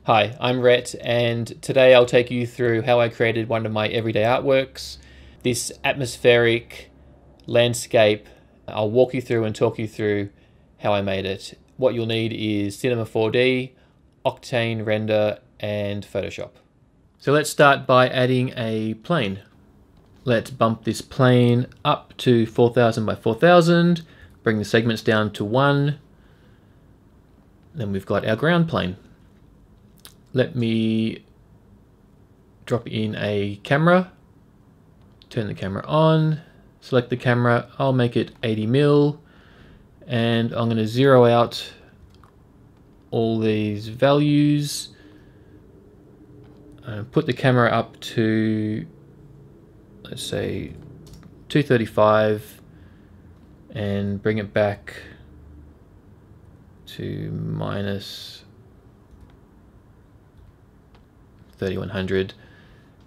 Hi, I'm Rhett, and today I'll take you through how I created one of my everyday artworks, this atmospheric landscape. I'll walk you through and talk you through how I made it. What you'll need is Cinema 4D, Octane Render, and Photoshop. So let's start by adding a plane. Let's bump this plane up to 4000 by 4000, bring the segments down to 1, then we've got our ground plane. Let me drop in a camera, turn the camera on, select the camera, I'll make it 80mm, and I'm going to zero out all these values, put the camera up to, let's say, 235, and bring it back to minus 3100,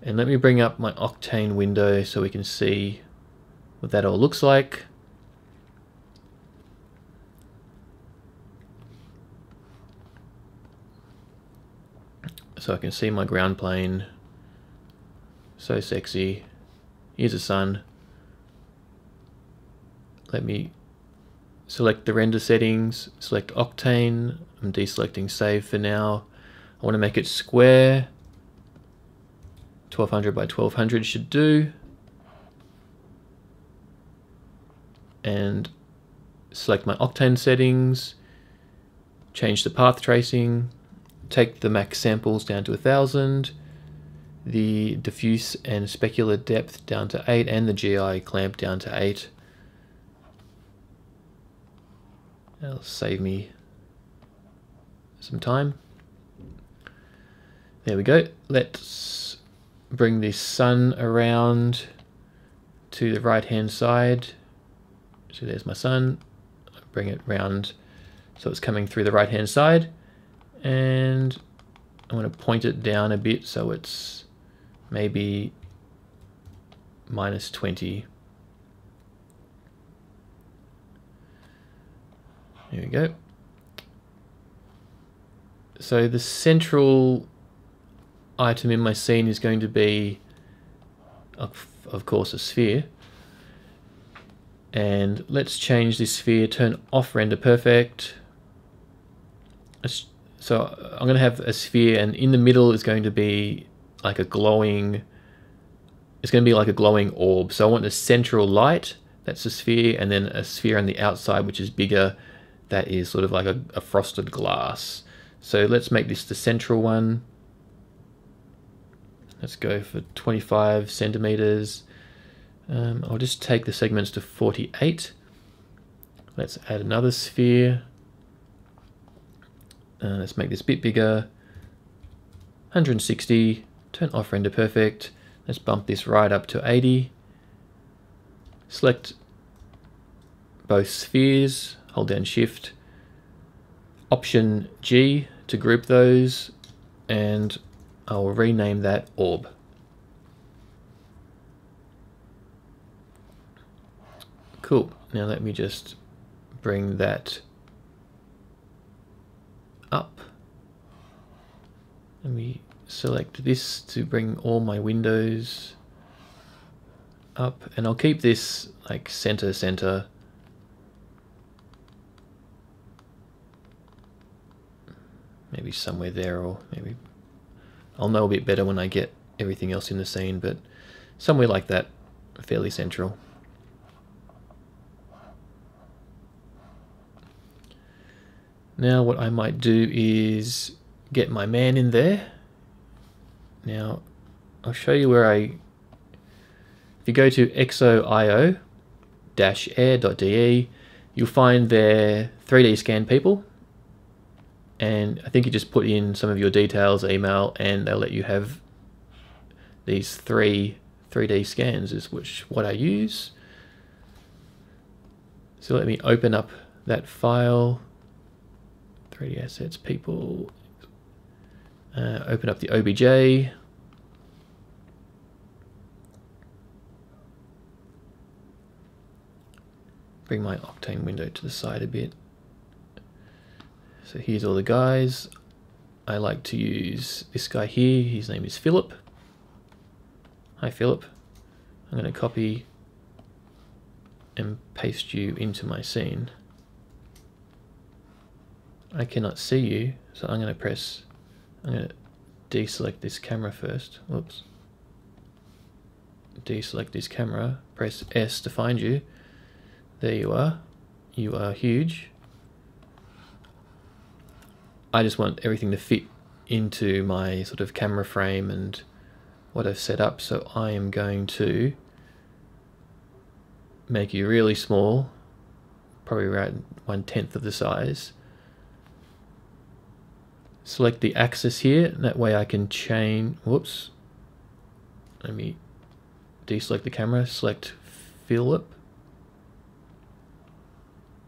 and let me bring up my Octane window so we can see what that all looks like. So I can see my ground plane, so sexy. Here's the sun. Let me select the render settings, select Octane. I'm deselecting save for now. I want to make it square. 1200 by 1200 should do, and select my Octane settings, change the path tracing, take the max samples down to 1000, the diffuse and specular depth down to 8, and the GI clamp down to 8. That'll save me some time. There we go. Let's bring this sun around to the right hand side. So there's my sun. Bring it round so it's coming through the right hand side, and I want to point it down a bit so it's maybe minus 20. There we go. So the central item in my scene is going to be, of course, a sphere. And let's change this sphere, turn off render perfect. So I'm going to have a sphere, and in the middle is going to be like a glowing, it's going to be like a glowing orb. So I want the central light, that's a sphere, and then a sphere on the outside which is bigger, that is sort of like a frosted glass. So let's make this the central one. Let's go for 25 centimeters. I'll just take the segments to 48. Let's add another sphere. Let's make this a bit bigger. 160. Turn off render perfect. Let's bump this right up to 80. Select both spheres. Hold down Shift. Option G to group those, and I'll rename that orb. Cool. Now let me just bring that up. Let me select this to bring all my windows up, and I'll keep this like center. Maybe somewhere there, or maybe I'll know a bit better when I get everything else in the scene, but somewhere like that, fairly central. Now what I might do is get my man in there. Now I'll show you where if you go to exo.io-air.de, you'll find their 3D scan people. And I think you just put in some of your details, email, and they'll let you have these 3D scans, is what I use. So let me open up that file, 3D assets, people, open up the OBJ. Bring my Octane window to the side a bit. So here's all the guys. I like to use this guy here. His name is Philip. Hi Philip. I'm going to copy and paste you into my scene. I cannot see you, so I'm going to deselect this camera first. Whoops. Deselect this camera, press S to find you. There you are. You are huge. I just want everything to fit into my sort of camera frame and what I've set up, so I am going to make you really small, probably around 1/10 of the size. Select the axis here, and that way I can change. Whoops. Let me deselect the camera, select Philip,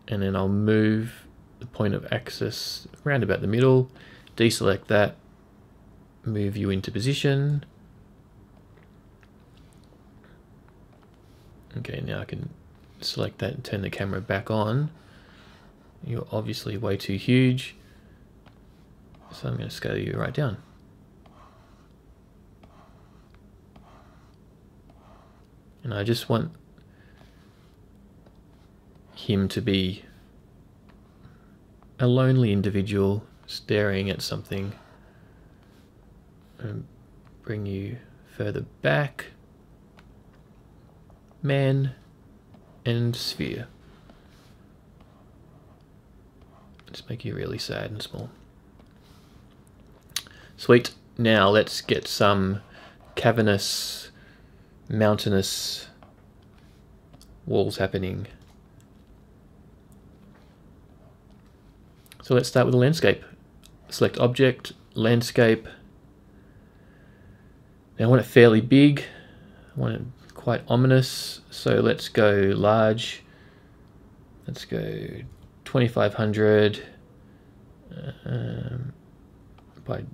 and then I'll move the point of axis around about the middle, deselect that, move you into position. Okay, now I can select that and turn the camera back on. You're obviously way too huge, so I'm going to scale you right down. And I just want him to be a lonely individual staring at something. And bring you further back. Man and sphere. Just make you really sad and small. Sweet. Now let's get some cavernous, mountainous walls happening. So let's start with the landscape. Select object, landscape. Now I want it fairly big. I want it quite ominous. So let's go large. Let's go 2500 by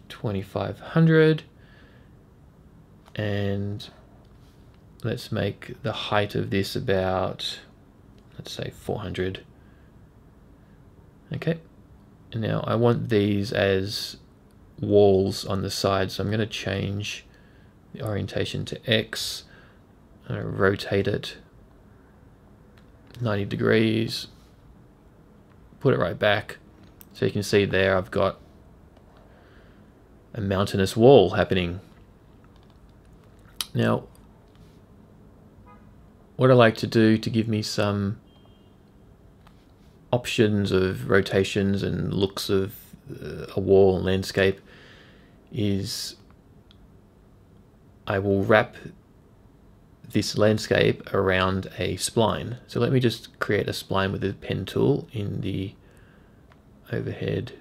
2500, and let's make the height of this about, let's say 400. Okay, and now I want these as walls on the side, so I'm going to change the orientation to X. I'm going to rotate it 90 degrees, put it right back, so you can see there I've got a mountainous wall happening. Now, what I like to do to give me some options of rotations and looks of a wall and landscape is I will wrap this landscape around a spline. So let me just create a spline with the pen tool in the overhead.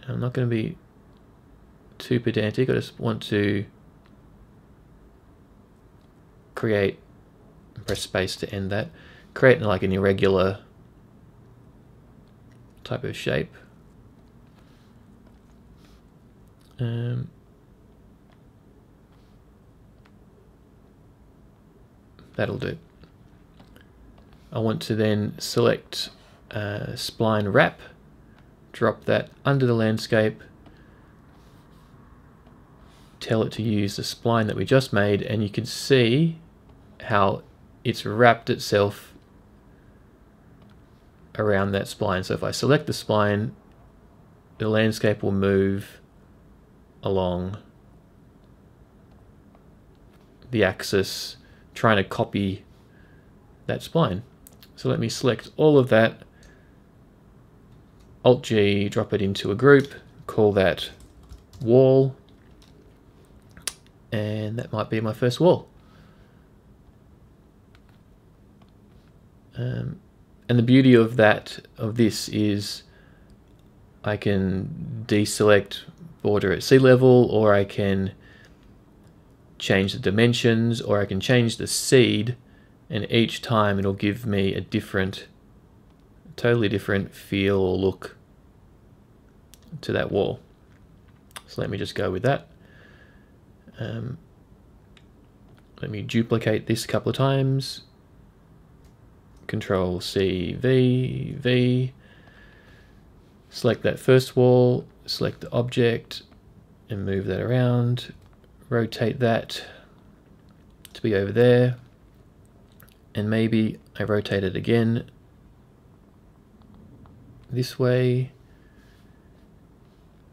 I'm not going to be too pedantic, I just want to create, press space to end that, create like an irregular type of shape. That'll do. I want to then select spline wrap, drop that under the landscape, tell it to use the spline that we just made, and you can see how it's wrapped itself around that spline. So if I select the spline, the landscape will move along the axis, trying to copy that spline. So let me select all of that, Alt G, drop it into a group, call that wall, and that might be my first wall. And the beauty of this is I can deselect border at sea level, or I can change the dimensions, or I can change the seed, and each time it'll give me a different, totally different feel or look to that wall. So let me just go with that. Let me duplicate this a couple of times, Control C, V, V. Select that first wall, select the object and move that around. Rotate that to be over there. And maybe I rotate it again this way.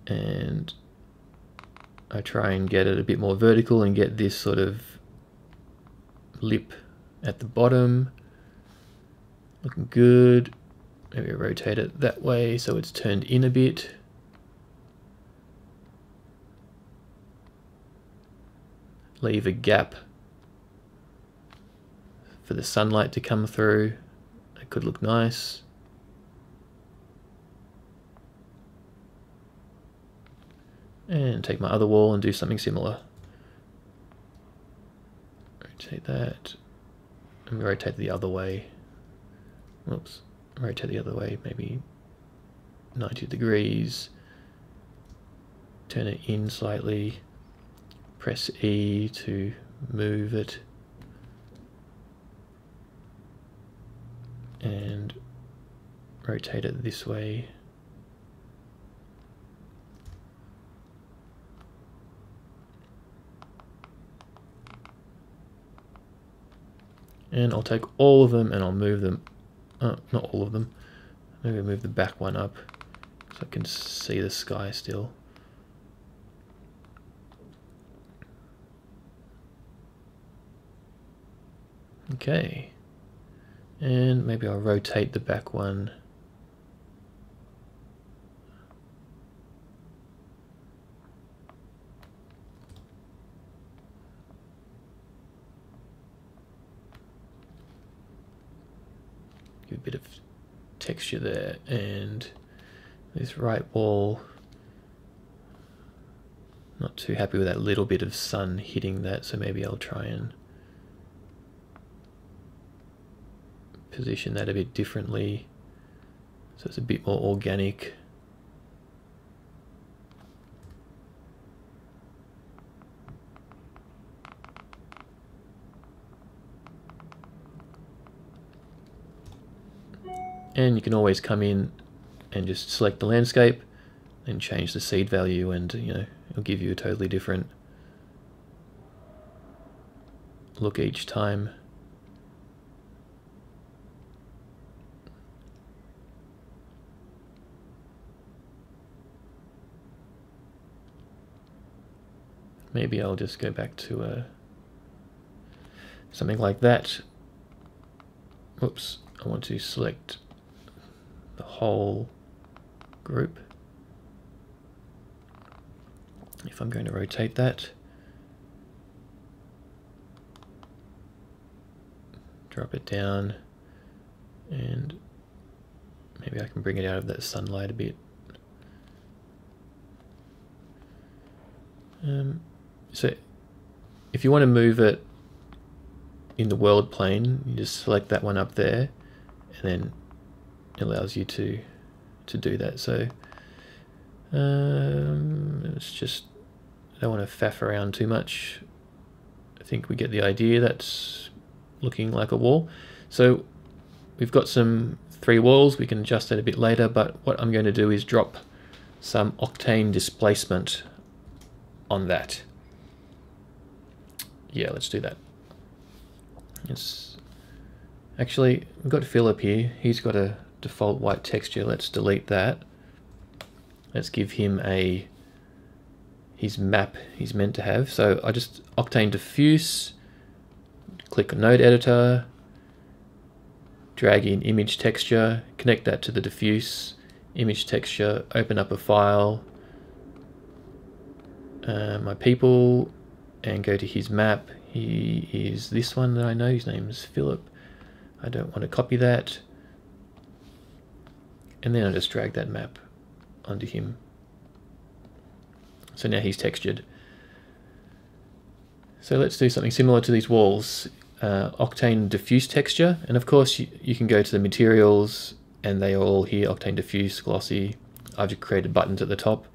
And I try and get it a bit more vertical and get this sort of lip at the bottom. Looking good. Maybe I rotate it that way so it's turned in a bit. Leave a gap for the sunlight to come through. It could look nice. And take my other wall and do something similar. Rotate that. And rotate the other way. Whoops. Rotate the other way, maybe 90 degrees. Turn it in slightly. Press E to move it. And rotate it this way. And I'll take all of them and I'll move them, not all of them, maybe move the back one up so I can see the sky still. Okay, and maybe I'll rotate the back one. Give a bit of texture there, and this right wall, not too happy with that little bit of sun hitting that, so maybe I'll try and position that a bit differently so it's a bit more organic. And you can always come in and just select the landscape and change the seed value, and it'll give you a totally different look each time. Maybe I'll just go back to something like that. Oops, I want to select the whole group. If I'm going to rotate that, drop it down, and maybe I can bring it out of that sunlight a bit. So if you want to move it in the world plane, you just select that one up there, and then it allows you to do that. So it's just, I don't want to faff around too much. I think we get the idea. That's looking like a wall. So we've got some 3 walls. We can adjust that a bit later, but what I'm going to do is drop some Octane Displacement on that. Yeah, let's do that. It's actually, we've got Philip here. He's got a default white texture. Let's delete that. Let's give him his map he's meant to have. So I just Octane Diffuse, click Node Editor, drag in image texture, connect that to the diffuse image texture, open up a file, my people, and go to his map. He is this one that I know, his name is Philip. I don't want to copy that. And then I just drag that map onto him. So now he's textured. So let's do something similar to these walls. Octane Diffuse Texture, and of course you can go to the materials and they are all here, Octane Diffuse, Glossy. I've just created buttons at the top.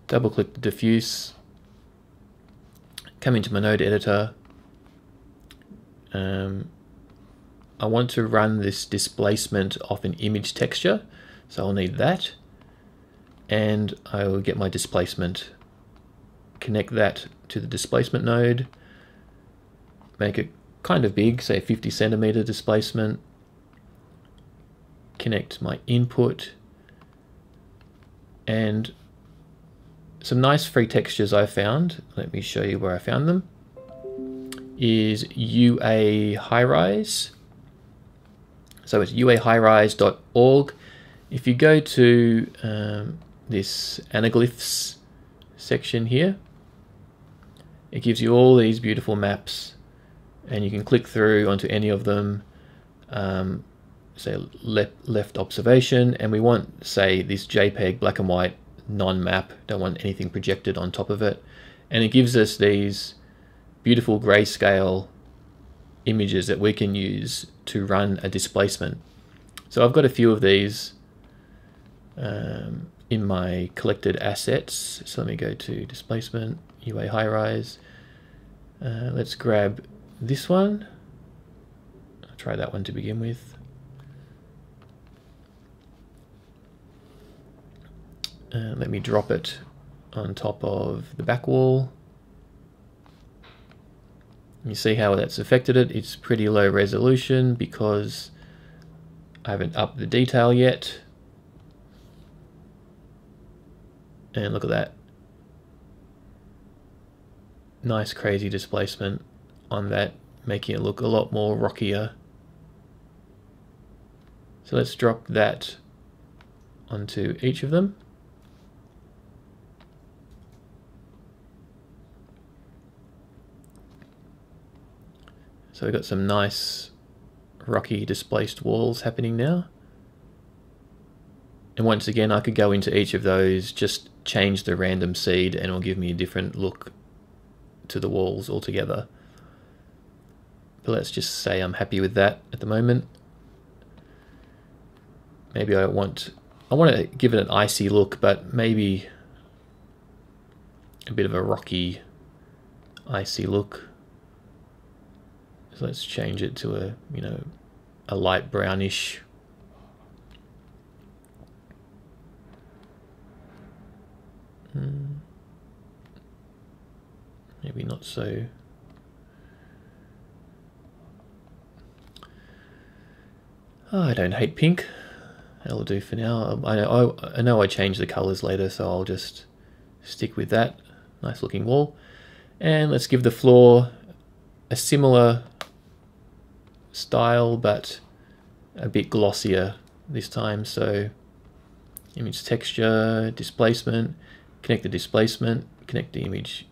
Double click the diffuse, come into my node editor, I want to run this displacement off an image texture, so I'll need that, and I will get my displacement, connect that to the displacement node, make it kind of big, say 50 centimeter displacement, connect my input, and some nice free textures I found, let me show you where I found them, is UA High-Rise. So it's uahighrise.org. If you go to this anaglyphs section here, it gives you all these beautiful maps, and you can click through onto any of them. Say left observation, and we want, say, this JPEG black and white non-map, don't want anything projected on top of it, and it gives us these beautiful grayscale images that we can use to run a displacement. So I've got a few of these in my collected assets. So let me go to displacement, UA High-Rise. Let's grab this one. I'll try that one to begin with. Let me drop it on top of the back wall. You see how that's affected it. It's pretty low resolution because I haven't upped the detail yet. And look at that. Nice crazy displacement on that, making it look a lot more rockier. So let's drop that onto each of them. So we've got some nice rocky displaced walls happening now. And once again, I could go into each of those, just change the random seed, and it'll give me a different look to the walls altogether. But let's just say I'm happy with that at the moment. Maybe I want to give it an icy look, but maybe a bit of a rocky, icy look. So let's change it to a, a light brownish. Maybe not so. Oh, I don't hate pink. That'll do for now. I know I change the colors later, so I'll just stick with that. Nice looking wall. And let's give the floor a similar style, but a bit glossier this time. So image texture, displacement, connect the displacement, connect the image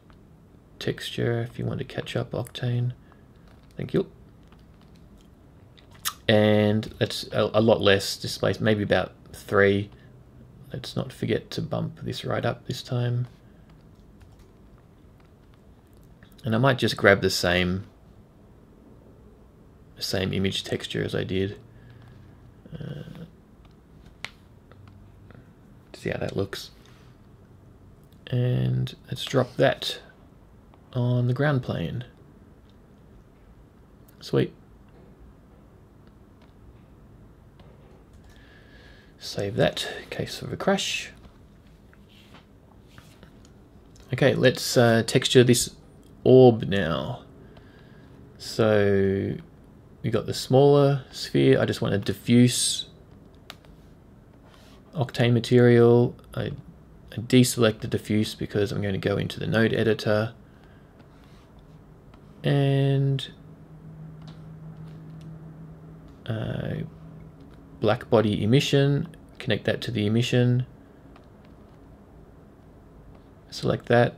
texture if you want to catch up, Octane. Thank you. And that's a lot less displacement, maybe about 3. Let's not forget to bump this right up this time. And I might just grab the same image texture as I did. See how that looks. And let's drop that on the ground plane. Sweet. Save that in case of a crash. Okay, let's texture this orb now. So we got the smaller sphere. I just want to diffuse Octane material. I deselect the diffuse because I'm going to go into the node editor, and black body emission, connect that to the emission, select that,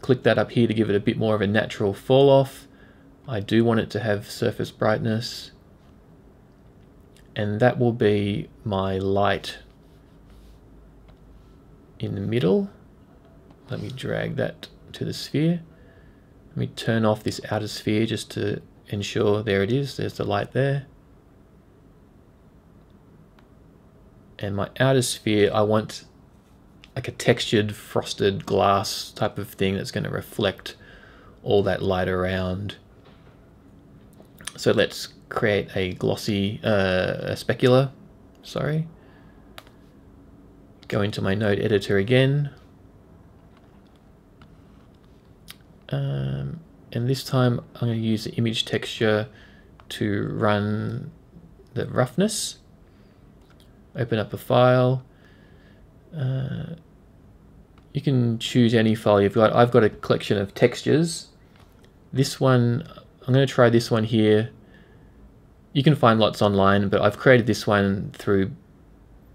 click that up here to give it a bit more of a natural fall off. I do want it to have surface brightness, and that will be my light in the middle. Let me drag that to the sphere. Let me turn off this outer sphere just to ensure, there it is, there's the light there. And my outer sphere, I want like a textured frosted glass type of thing that's going to reflect all that light around. So let's create a glossy a specular. Sorry. Go into my node editor again. And this time I'm going to use the image texture to run the roughness. Open up a file. You can choose any file you've got. I've got a collection of textures. This one, I'm going to try this one here. You can find lots online, but I've created this one through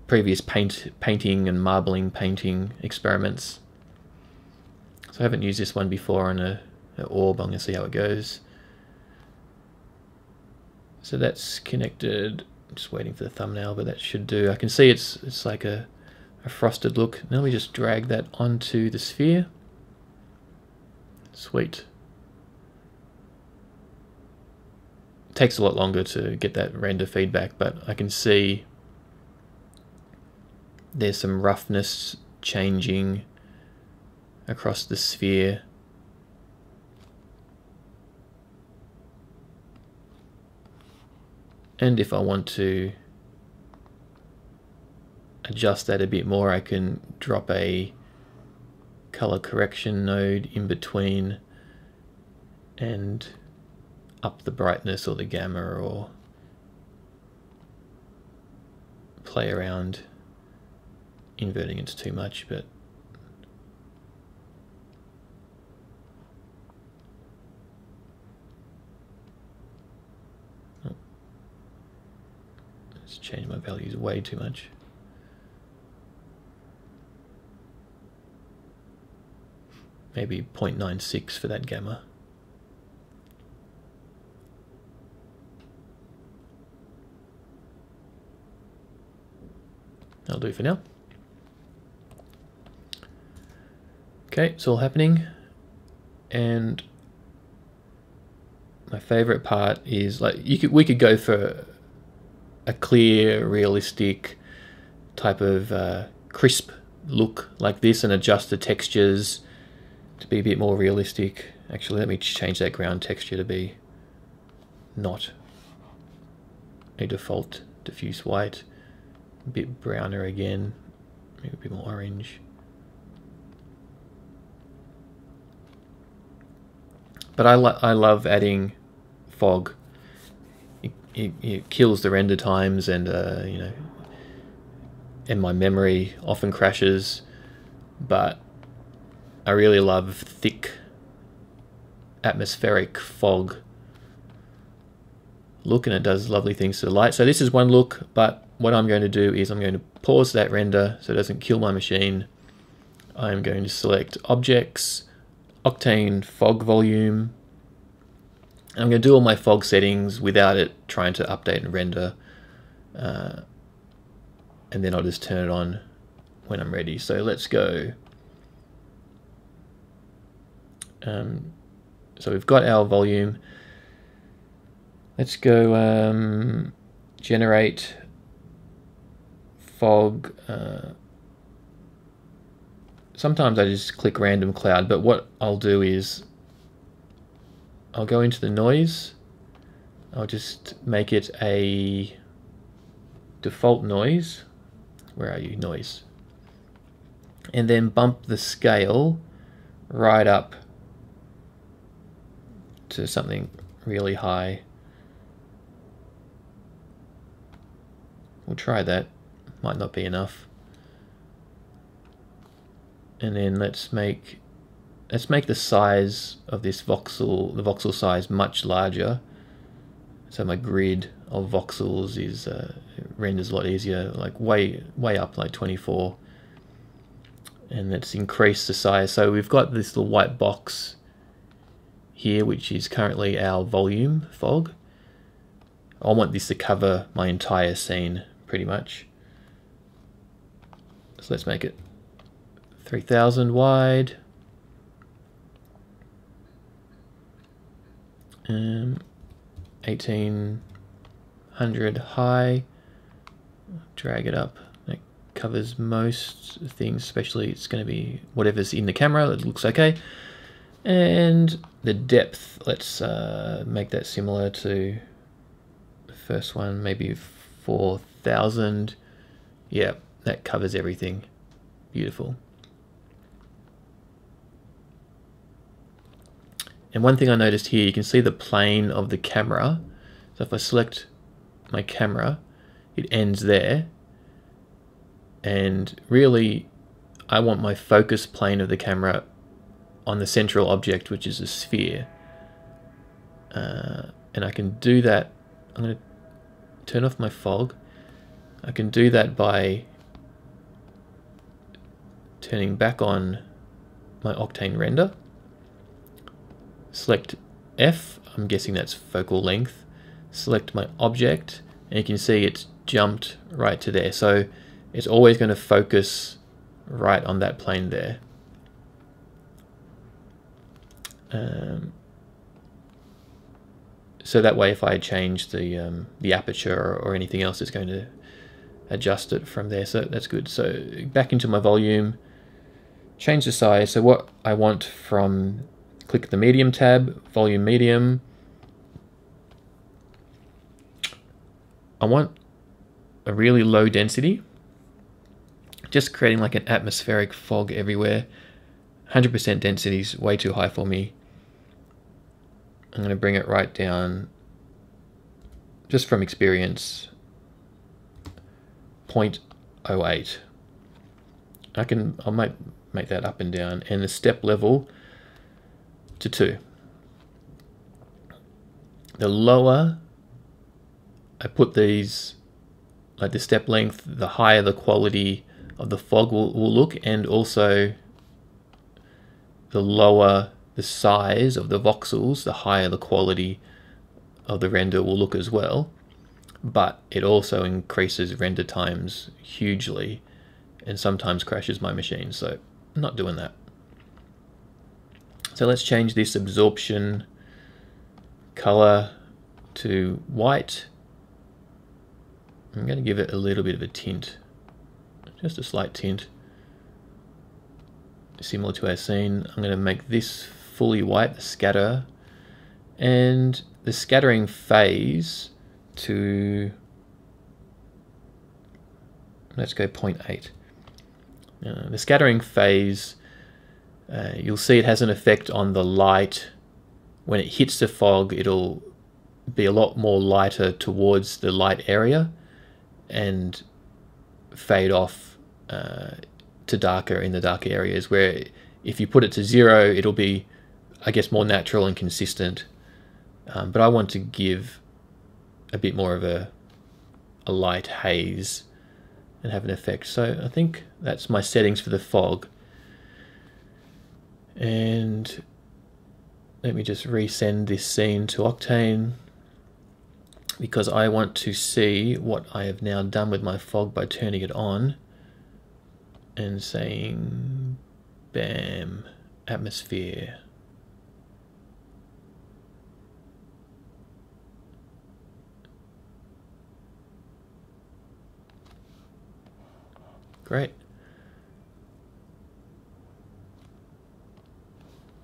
previous painting and marbling painting experiments. So I haven't used this one before on an orb. I'm going to see how it goes. So that's connected. I'm just waiting for the thumbnail, but that should do. I can see it's like a frosted look. Now we just drag that onto the sphere. Sweet. It takes a lot longer to get that render feedback, but I can see there's some roughness changing across the sphere. And if I want to adjust that a bit more, I can drop a color correction node in between and up the brightness or the gamma, or play around inverting it too much, but let's change my values way too much. Maybe 0.96 for that gamma. That'll do for now. Okay, it's all happening, and my favorite part is, like, we could go for a clear, realistic type of crisp look like this and adjust the textures to be a bit more realistic. Actually, let me change that ground texture to be not a default diffuse white, a bit browner again, maybe a bit more orange. But I love adding fog. It kills the render times, and you know, and my memory often crashes. But I really love thick atmospheric fog look, and it does lovely things to the light. So this is one look, but what I'm going to do is I'm going to pause that render so it doesn't kill my machine. I'm going to select Objects, Octane Fog Volume. I'm going to do all my fog settings without it trying to update and render, and then I'll just turn it on when I'm ready. So let's go. So we've got our volume. Let's go generate fog. Sometimes I just click random cloud, but what I'll do is I'll go into the noise. I'll just make it a default noise. Where are you? Noise. And then bump the scale right up to something really high. We'll try that. Might not be enough. And then let's make the size of this voxel, the voxel size, much larger. So my grid of voxels is renders a lot easier, like way up, like 24. And let's increase the size. So we've got this little white box here, which is currently our volume fog. I want this to cover my entire scene pretty much. So let's make it 3000 wide. 1800 high. Drag it up. That covers most things, especially it's going to be whatever's in the camera. It looks okay. And the depth, let's make that similar to first one, maybe 4,000. Yeah, that covers everything. Beautiful. And one thing I noticed here, you can see the plane of the camera. So if I select my camera, it ends there. And really, I want my focus plane of the camera on the central object, which is a sphere. And I can do that. I'm going to turn off my fog. I can do that by turning back on my Octane render. Select F, I'm guessing that's focal length. Select my object, and you can see it's jumped right to there. So it's always going to focus right on that plane there. So that way, if I change the aperture or anything else, it's going to adjust it from there. So that's good. So back into my volume, change the size. So what I want from, click the medium tab, volume medium. I want a really low density, just creating like an atmospheric fog everywhere. 100% density is way too high for me. I'm going to bring it right down, just from experience, 0.08. I might make that up and down, and the step level to 2. The lower I put these, like the step length, the higher the quality of the fog will look, and also the lower the size of the voxels, the higher the quality of the render will look as well. But it also increases render times hugely and sometimes crashes my machine, so I'm not doing that. So let's change this absorption color to white. I'm going to give it a little bit of a tint, just a slight tint, similar to our scene. I'm going to make this fully white, the scatter, and the scattering phase to, let's go 0.8. The scattering phase, you'll see it has an effect on the light. When it hits the fog, it'll be a lot more lighter towards the light area and fade off to darker in the darker areas, where if you put it to 0, it'll be, I guess, more natural and consistent. But I want to give a bit more of a light haze and have an effect. So I think that's my settings for the fog. And let me just resend this scene to Octane, because I want to see what I have now done with my fog by turning it on and saying, bam, atmosphere. Great.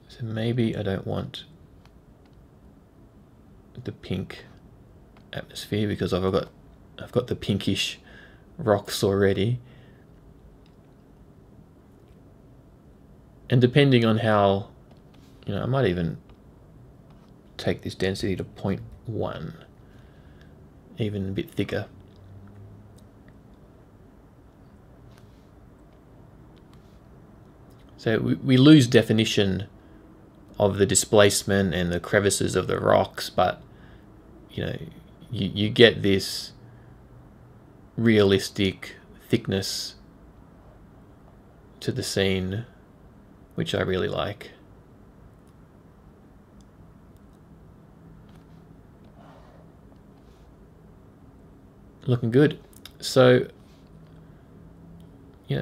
So maybe I don't want the pink atmosphere because I've got the pinkish rocks already. And depending on how, I might even take this density to 0.1, even a bit thicker. So we lose definition of the displacement and the crevices of the rocks, but you get this realistic thickness to the scene, which I really like. Looking good. So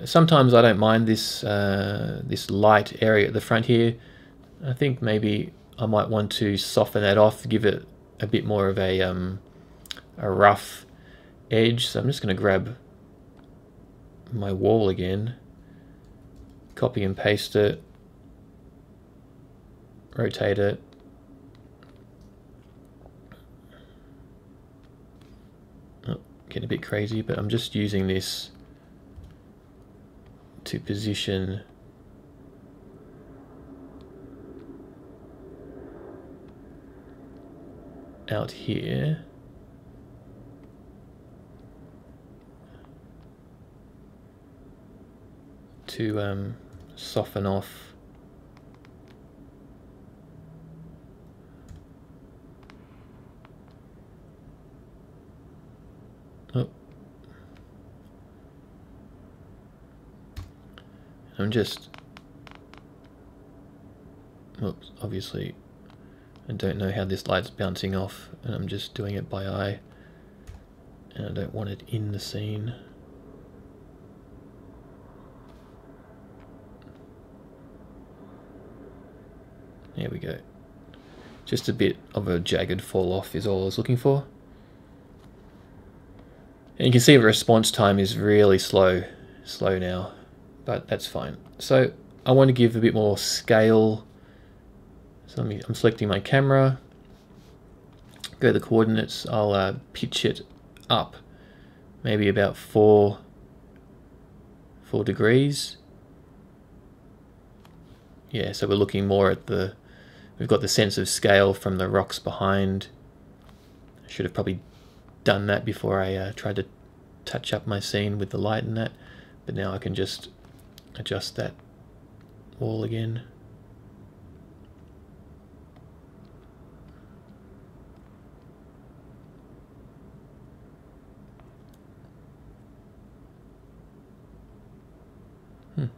sometimes I don't mind this this light area at the front here. I think maybe I might want to soften that off, give it a bit more of a rough edge. So I'm just going to grab my wall again, copy and paste it, rotate it, getting a bit crazy, but I'm just using this to position out here. To soften off I'm just, oops, obviously I don't know how this light's bouncing off, and I'm just doing it by eye, and I don't want it in the scene. There we go. Just a bit of a jagged fall off is all I was looking for. And you can see the response time is really slow now, but that's fine. So I want to give a bit more scale. So I'm selecting my camera, go to the coordinates, I'll pitch it up maybe about 4 degrees. Yeah, so we're looking more at we've got the sense of scale from the rocks behind. I should have probably done that before I tried to touch up my scene with the light and that, but now I can just adjust that wall again.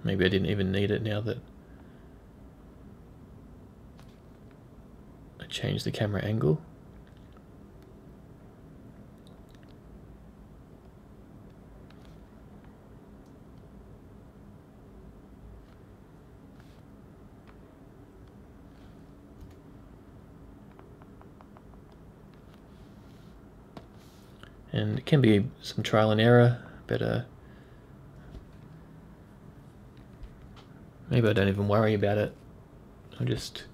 Maybe I didn't even need it now that I changed the camera angle. And it can be some trial and error, but maybe I don't even worry about it. I'll just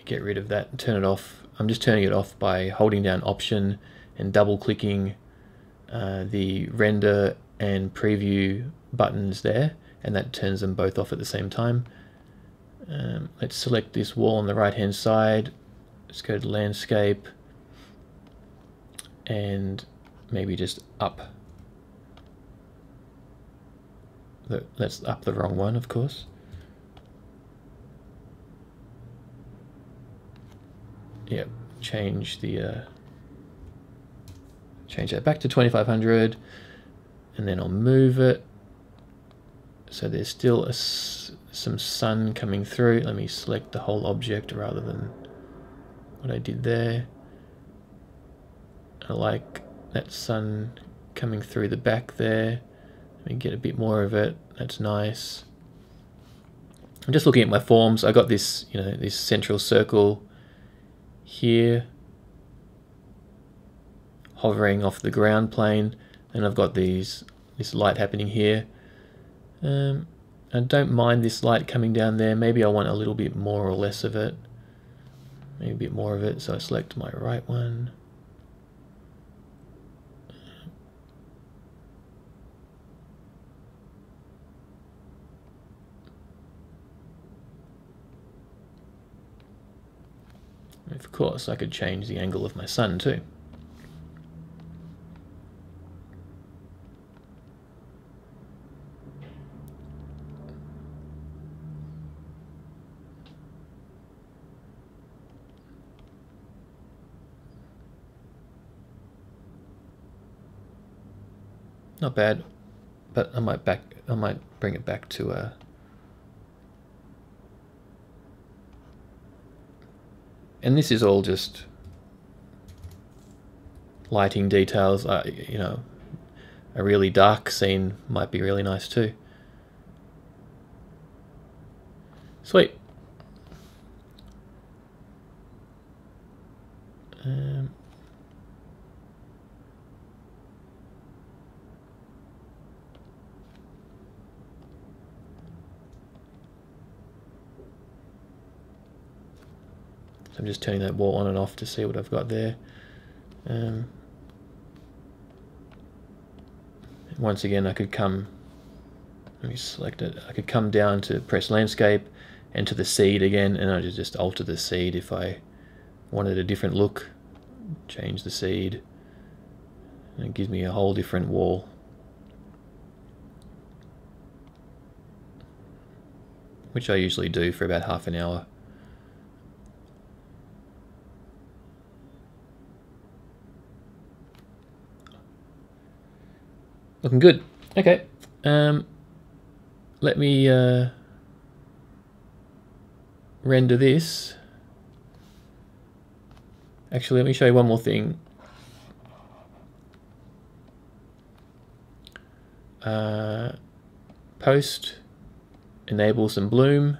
get rid of that and turn it off. I'm just turning it off by holding down Option and double clicking the render and preview buttons there, and that turns them both off at the same time. Let's select this wall on the right hand side. Let's go to landscape and maybe just up. Let's up the wrong one, of course. Yep, change that back to 2500, and then I'll move it so there's still some sun coming through. Let me select the whole object rather than what I did there. I like that sun coming through the back there. Let me get a bit more of it. That's nice. I'm just looking at my forms. I got this, this central circle here, hovering off the ground plane, and I've got this light happening here. I don't mind this light coming down there. Maybe I want a little bit more or less of it. Maybe a bit more of it. So I select my right one. Of course, I could change the angle of my sun too. Not bad, but I might bring it back to and this is all just lighting details. A really dark scene might be really nice too. Sweet. I'm just turning that wall on and off to see what I've got there. once again, I could come, let me select it, I could come down to press landscape and to the seed again, and I just alter the seed if I wanted a different look. Change the seed, and it gives me a whole different wall. Which I usually do for about half an hour. Looking good. Okay. Let me render this. Actually, let me show you one more thing. Post, enable some bloom.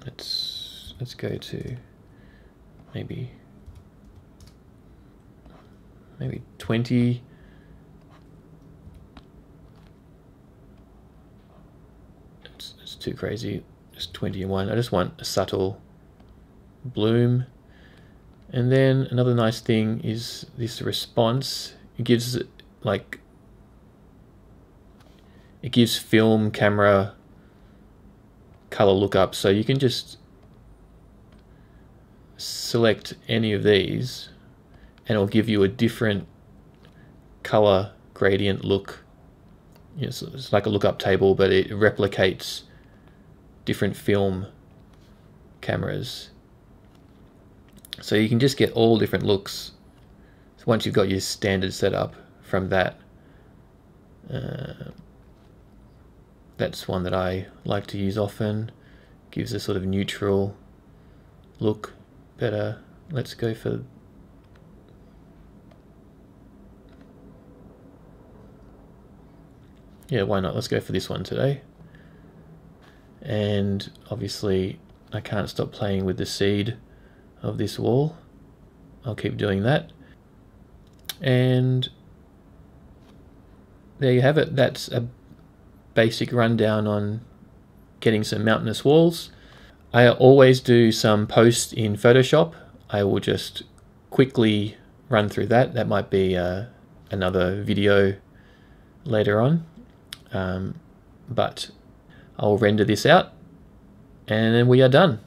Let's go to maybe 20. It's too crazy. Just 21. I just want a subtle bloom. And then another nice thing is this response. It gives film camera color lookup, so you can just select any of these and it'll give you a different color gradient look. Yes, it's like a lookup table, but it replicates different film cameras. So you can just get all different looks once you've got your standard setup from that. That's one that I like to use often. Gives a sort of neutral look better. Let's go for why not? Let's go for this one today. And obviously I can't stop playing with the seed of this wall. I'll keep doing that. And there you have it. That's a basic rundown on getting some mountainous walls. I always do some post in Photoshop. I will just quickly run through that. That might be another video later on. But I'll render this out and then we are done.